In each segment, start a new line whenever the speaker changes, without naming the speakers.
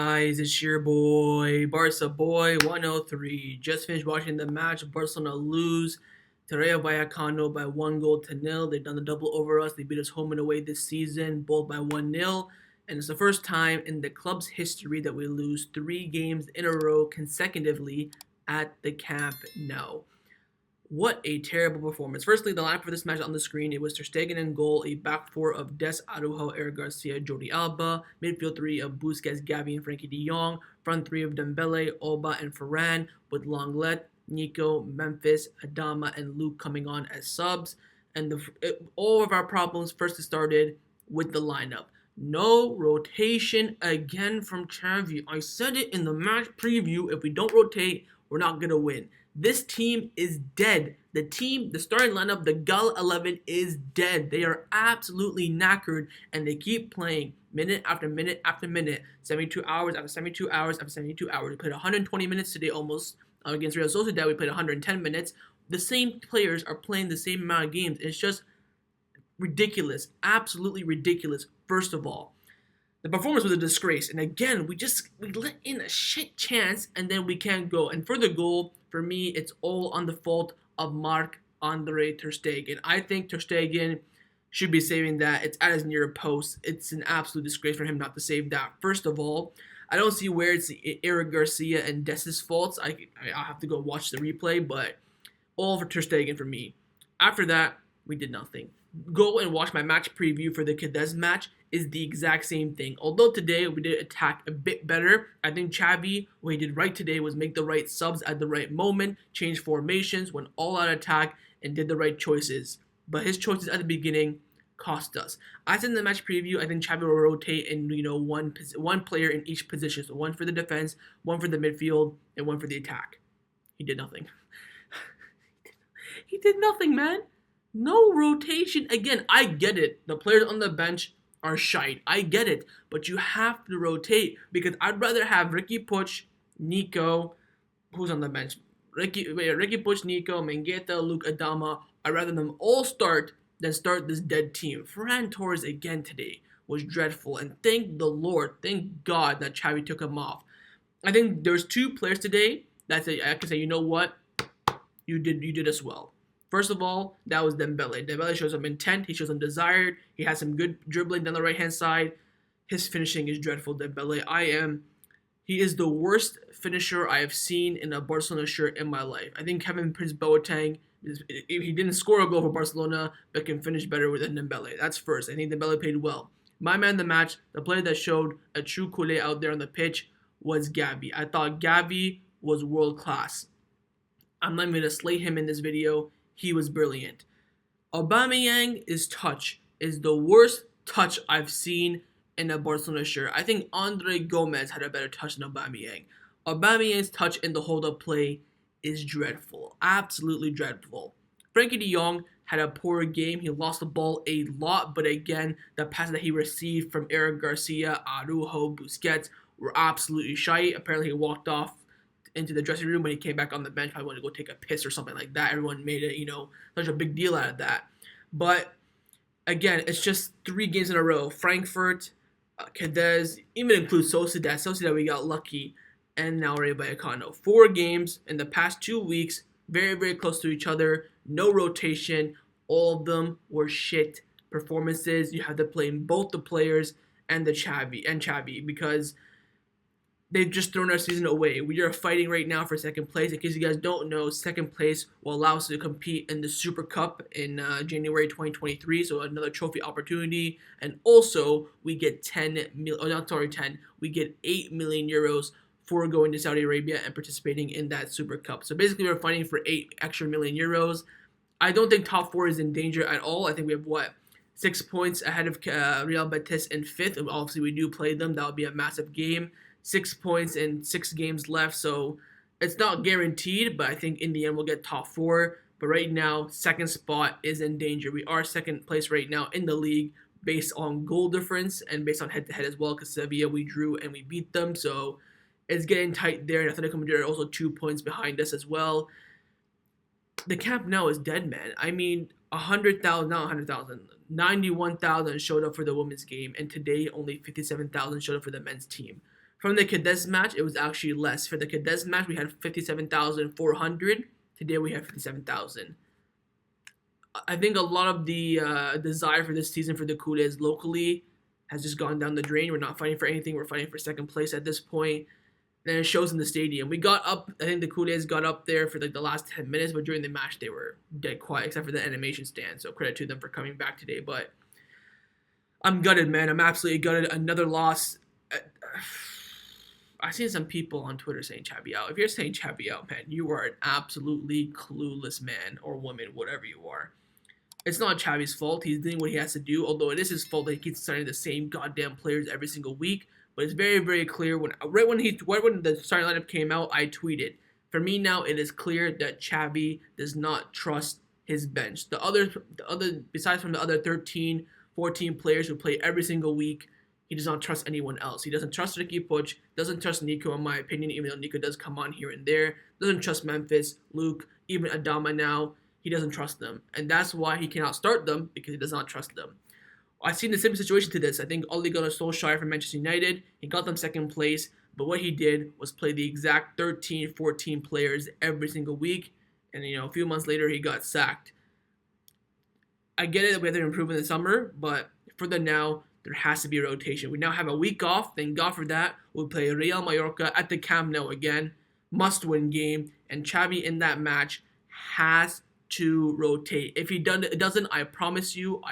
guys? It's your boy, Barca Boy 103. Just finished watching the match. Barcelona lose to Rayo Vallecano by 1-0. They've done the double over us. They beat us home and away this season, both by 1-0. And it's the first time in the club's history that we lose 3 games in a row consecutively at the Camp Nou. What a terrible performance. Firstly, the lineup for this match on the screen, it was Ter Stegen in goal, a back four of Des, Araujo, Eric Garcia, Jordi Alba, midfield 3 of Busquets, Xavi, and Frankie de Jong, front 3 of Dembele, Alba, and Ferran, with Lenglet, Nico, Memphis, Adama, and Luke coming on as subs. And all of our problems first started with the lineup. No rotation again from Xavi. I said it in the match preview, if we don't rotate, we're not going to win. This team is dead. The starting lineup, the Gal 11 is dead. They are absolutely knackered, and they keep playing minute after minute after minute, 72 hours after 72 hours after 72 hours. We played 120 minutes today almost against Real Sociedad. We played 110 minutes. The same players are playing the same amount of games. It's just ridiculous, absolutely ridiculous. First of all, the performance was a disgrace, and again, we let in a shit chance, and then we can't go. And for the goal, for me, it's all on the fault of Marc-Andre Ter Stegen. I think Ter Stegen should be saving that. It's at his near post. It's an absolute disgrace for him not to save that. First of all, I don't see where it's Eric Garcia and Des's faults. I'll have to go watch the replay, but all for Ter Stegen for me. After that, we did nothing. Go and watch my match preview for the Cadiz match. Is the exact same thing. Although today we did attack a bit better, I think Xavi, what he did right today was make the right subs at the right moment, change formations, went all out attack, and did the right choices. But his choices at the beginning cost us. I said in the match preview, I think Xavi will rotate in one player in each position. So one for the defense, one for the midfield, and one for the attack. He did nothing. He did nothing, man. No rotation. Again, I get it. The players on the bench are shite. I get it. But you have to rotate, because I'd rather have Ricky Puig, Nico, who's on the bench? Ricky Puig, Nico, Mengueta, Luke, Adama. I'd rather them all start than start this dead team. Ferran Torres again today was dreadful. And thank the Lord, thank God that Xavi took him off. I think there's 2 players today that I can say, you know what? You did us well. First of all, that was Dembele. Dembele shows some intent. He shows some desire. He has some good dribbling down the right-hand side. His finishing is dreadful, Dembele. He is the worst finisher I have seen in a Barcelona shirt in my life. I think Kevin Prince Boateng, he didn't score a goal for Barcelona, but can finish better than Dembele. That's first. I think Dembele played well. My man of the match, the player that showed a true culé out there on the pitch, was Xavi. I thought Xavi was world-class. I'm not even going to slate him in this video. He was brilliant. Aubameyang's touch is the worst touch I've seen in a Barcelona shirt. I think Andre Gomez had a better touch than Aubameyang. Aubameyang's touch in the hold-up play is dreadful. Absolutely dreadful. Frankie de Jong had a poor game. He lost the ball a lot, but again, the passes that he received from Eric Garcia, Araujo, Busquets were absolutely shite. Apparently, he walked off into the dressing room when he came back on the bench. Probably wanted to go take a piss or something like that. Everyone made it, such a big deal out of that. But again, it's just 3 games in a row. Frankfurt, Cadiz, even include Sociedad. Sociedad, we got lucky. And now Rayo Vallecano. 4 games in the past 2 weeks, very, very close to each other. No rotation. All of them were shit performances. You have to blame both the players and Xavi, because they've just thrown our season away. We are fighting right now for second place. In case you guys don't know, second place will allow us to compete in the Super Cup in January 2023, so another trophy opportunity. And also, we get we get 8 million euros for going to Saudi Arabia and participating in that Super Cup. So basically, we're fighting for 8 extra million euros. I don't think top 4 is in danger at all. I think we have 6 points ahead of Real Betis in 5th. And obviously, we do play them. That would be a massive game. 6 points and 6 games left, so it's not guaranteed, but I think in the end we'll get top 4. But right now, second spot is in danger. We are second place right now in the league based on goal difference and based on head-to-head as well, because Sevilla we drew and we beat them, so it's getting tight there. And Atletico Madrid are also 2 points behind us as well. The Camp Nou is dead, man. I mean, 91,000 showed up for the women's game, and today only 57,000 showed up for the men's team. From the Cadets match, it was actually less. For the Cadets match, we had 57,400. Today we have 57,000. I think a lot of the desire for this season for the Cougars locally has just gone down the drain. We're not fighting for anything. We're fighting for second place at this point. And it shows in the stadium. We got up. I think the Cougars got up there for like the last 10 minutes, but during the match they were dead quiet, except for the animation stand. So credit to them for coming back today. But I'm gutted, man. I'm absolutely gutted. Another loss. I've seen some people on Twitter saying Xavi out. If you're saying Xavi out, man, you are an absolutely clueless man or woman, whatever you are. It's not Xavi's fault. He's doing what he has to do, although it is his fault that he keeps signing the same goddamn players every single week. But it's very, very clear. Right when the starting lineup came out, I tweeted, for me now, it is clear that Xavi does not trust his bench. Besides from the other 13, 14 players who play every single week, he does not trust anyone else. He doesn't trust Ricky Puig, doesn't trust Nico, in my opinion, even though Nico does come on here and there. Doesn't trust Memphis, Luke, even Adama now. He doesn't trust them. And that's why he cannot start them, because he does not trust them. I've seen the same situation to this. I think Ole Gunnar Solskjaer from Manchester United, he got them second place, but what he did was play the exact 13, 14 players every single week, and a few months later he got sacked. I get it that we have to improve in the summer, but for the now, there has to be a rotation. We now have a week off. Thank God for that. We'll play Real Mallorca at the Camp Nou again. Must-win game. And Xavi in that match has to rotate. If he doesn't, I promise you,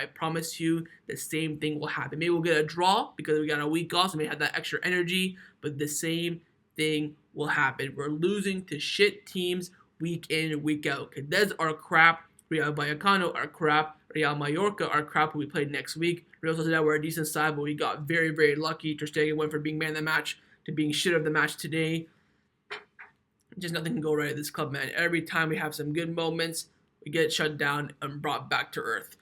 the same thing will happen. Maybe we'll get a draw because we got a week off, so we have that extra energy. But the same thing will happen. We're losing to shit teams week in and week out. Cadets are crap. Rayo Vallecano are crap. Real Mallorca are crap, who we played next week. Real Sociedad were a decent side, but we got very, very lucky. Ter Stegen went from being man of the match to being shit of the match today. Just nothing can go right at this club, man. Every time we have some good moments, we get shut down and brought back to earth.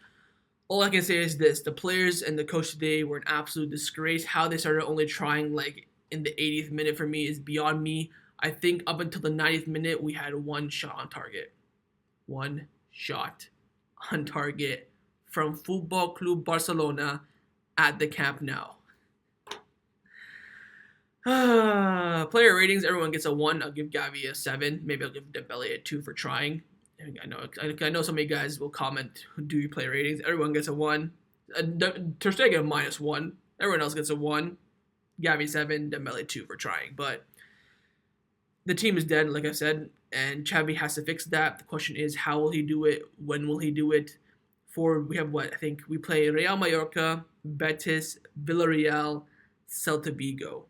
All I can say is this. The players and the coach today were an absolute disgrace. How they started only trying like in the 80th minute for me is beyond me. I think up until the 90th minute, we had one shot on target. One shot on target from Football Club Barcelona at the Camp Nou. Player ratings, everyone gets a 1. I'll give Gavi a 7. Maybe I'll give Dembele a 2 for trying. I know so many guys will comment, do you play ratings? Everyone gets a 1. Ter Stegen a -1. Everyone else gets a 1. Gavi 7, Dembele 2 for trying. But the team is dead, like I said, and Xavi has to fix that. The question is, how will he do it? When will he do it? We have what? I think we play Real Mallorca, Betis, Villarreal, Celta Vigo.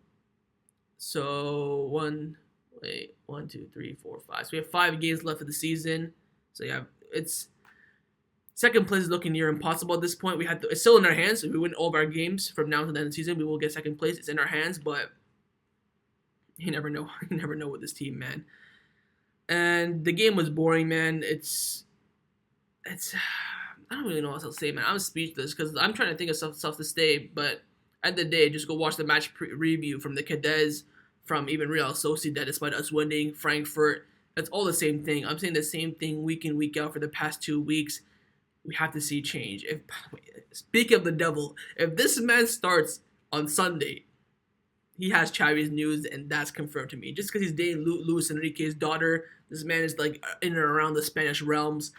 So 1, 2, 3, 4, 5. So we have 5 games left of the season. So yeah, it's second place is looking near impossible at this point. It's still in our hands. If we win all of our games from now to the end of the season, we will get second place. It's in our hands, but you never know. You never know with this team, man. And the game was boring, man. It's I don't really know what else to say, man. I'm speechless because I'm trying to think of stuff to say, but at the end of the day, just go watch the match review from the Cadets, from even Real Sociedad, despite us winning, Frankfurt. That's all the same thing. I'm saying the same thing week in, week out for the past 2 weeks. We have to see change. Speaking of the devil, if this man starts on Sunday, he has Xavi's news, and that's confirmed to me. Just because he's dating Luis Enrique's daughter, this man is like in and around the Spanish realms.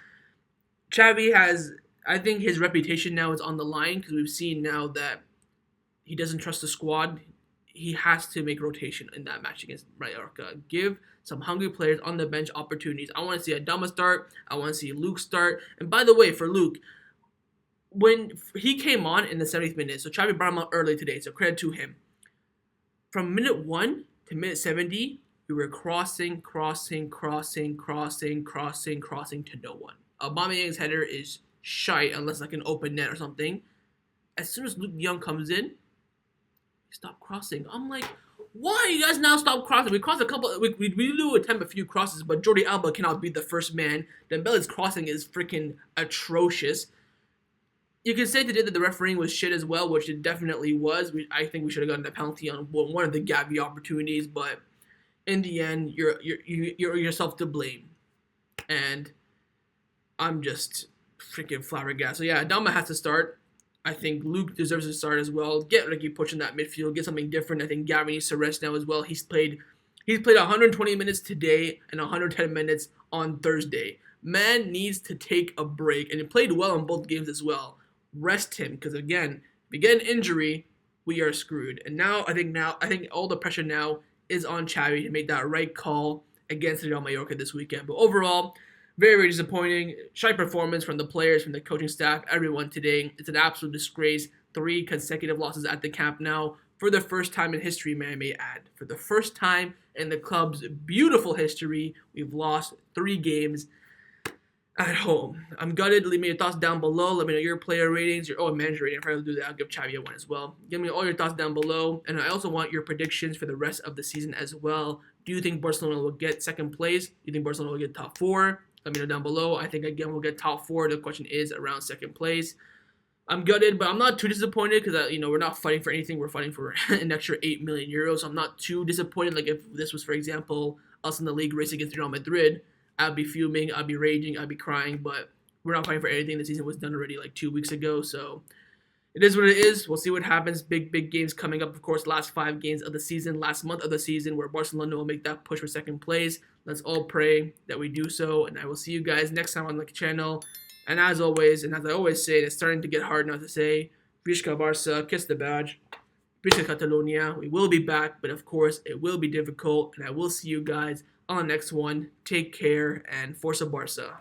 Xavi has, I think his reputation now is on the line because we've seen now that he doesn't trust the squad. He has to make rotation in that match against Mallorca. Give some hungry players on the bench opportunities. I want to see Adama start. I want to see Luke start. And by the way, for Luke, when he came on in the 70th minute, so Xavi brought him out early today, so credit to him. From minute 1 to minute 70, we were crossing to no one. Aubameyang's header is shite unless like an open net or something. As soon as Luke Young comes in, he stopped crossing. I'm like, why you guys now stop crossing? We crossed a couple. We do attempt a few crosses, but Jordi Alba cannot be the first man. Dembele's crossing is freaking atrocious. You can say today that the refereeing was shit as well, which it definitely was. I think we should have gotten a penalty on one of the Gavi opportunities, but in the end, you're yourself to blame. And I'm just freaking flabbergasted. So yeah, Adama has to start. I think Luke deserves to start as well. Get Ricky Puig in that midfield. Get something different. I think Gavin needs to rest now as well. He's played 120 minutes today and 110 minutes on Thursday. Man needs to take a break, and he played well in both games as well. Rest him, because again, if you get an injury, we are screwed. And now I think all the pressure now is on Xavi to make that right call against Real Mallorca this weekend. But overall, very, very disappointing. Shy performance from the players, from the coaching staff, everyone today. It's an absolute disgrace. 3 consecutive losses at the Camp Nou for the first time in history, may I may add. For the first time in the club's beautiful history, we've lost 3 games at home. I'm gutted. Leave me your thoughts down below. Let me know your player ratings, your manager rating. If I do that, I'll give Xavi a 1 as well. Give me all your thoughts down below. And I also want your predictions for the rest of the season as well. Do you think Barcelona will get second place? Do you think Barcelona will get top 4? Let me know down below. I think, again, we'll get top 4. The question is around second place. I'm gutted, but I'm not too disappointed because, we're not fighting for anything. We're fighting for an extra 8 million euros. So I'm not too disappointed. Like, if this was, for example, us in the league racing against Real Madrid, I'd be fuming, I'd be raging, I'd be crying, but we're not fighting for anything. The season was done already like 2 weeks ago, so it is what it is. We'll see what happens. Big games coming up, of course, last 5 games of the season, last month of the season, where Barcelona will make that push for second place. Let's all pray that we do so, and I will see you guys next time on the channel. And as always, and as I always say, it's starting to get hard now to say, Visca Barca, kiss the badge, Visca Catalonia. We will be back, but of course, it will be difficult, and I will see you guys on the next one. Take care, and Forza Barca.